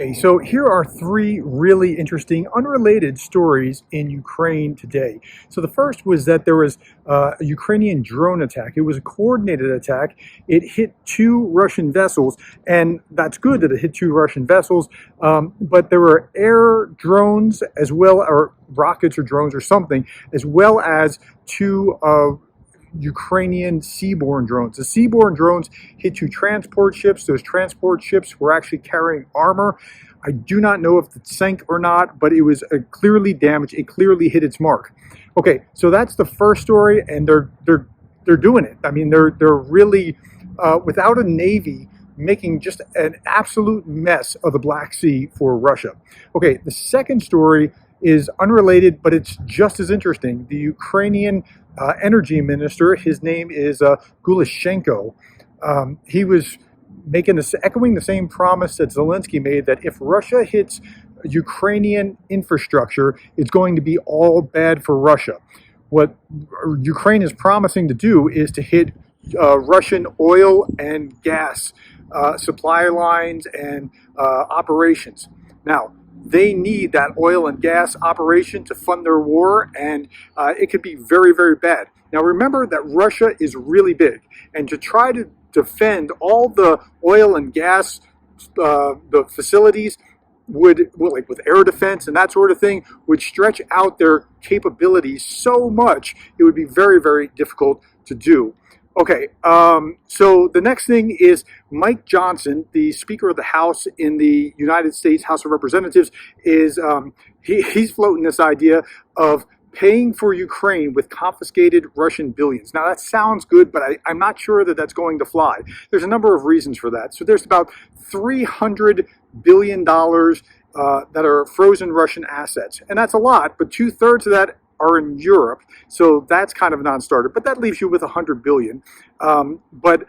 Okay, so here are three really interesting, unrelated stories in Ukraine today. So the first was that there was a Ukrainian drone attack. It was a coordinated attack. It hit two Russian vessels, and that's good that it hit two Russian vessels. But there were air drones as well, or rockets or drones or something, as well as two Ukrainian Seaborne drones. The Seaborne drones hit two transport ships. Those transport ships were actually carrying armor. I do not know if it sank or not, but it was clearly damaged. It clearly hit its mark. Okay, so that's the first story, and they're doing it. I mean, they're really without a navy, making just an absolute mess of the Black Sea for Russia. Okay, the second story is unrelated, but it's just as interesting. The Ukrainian energy minister, his name is Gulashenko. He was echoing the same promise that Zelensky made, that if Russia hits Ukrainian infrastructure, it's going to be all bad for Russia. What Ukraine is promising to do is to hit Russian oil and gas supply lines and operations. Now, they need that oil and gas operation to fund their war, and it could be very, very bad. Now, remember that Russia is really big, and to try to defend all the oil and gas the facilities would, well, like with air defense and that sort of thing, would stretch out their capabilities so much it would be very, very difficult to do. Okay, so the next thing is Mike Johnson, the Speaker of the House in the United States House of Representatives, is he's floating this idea of paying for Ukraine with confiscated Russian billions. Now that sounds good, but I'm not sure that that's going to fly. There's a number of reasons for that. So there's about $300 billion that are frozen Russian assets, and that's a lot, but 2/3 of that are in Europe, so that's kind of a non-starter, but that leaves you with $100 billion. But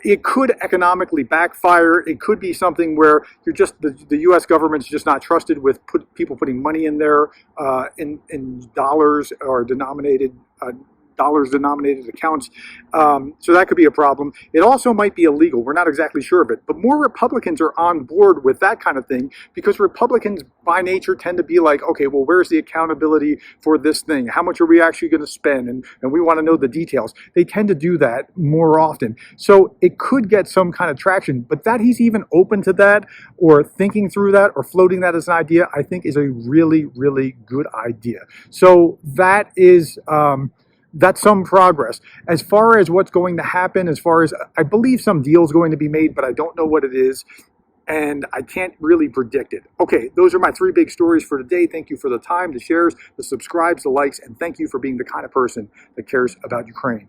it could economically backfire. It could be something where you're just the U.S. government's just not trusted with people putting money in there in dollars or dollars-denominated accounts. So that could be a problem. It also might be illegal. We're not exactly sure of it. But more Republicans are on board with that kind of thing because Republicans by nature tend to be like, okay, well, where's the accountability for this thing? How much are we actually going to spend? And we want to know the details. They tend to do that more often. So it could get some kind of traction. But that he's even open to that or thinking through that or floating that as an idea, I think is a really, really good idea. So that is... that's some progress. As far as what's going to happen, as far as I believe some deal is going to be made, but I don't know what it is, and I can't really predict it. Okay, those are my three big stories for today. Thank you for the time, the shares, the subscribes, the likes, and thank you for being the kind of person that cares about Ukraine.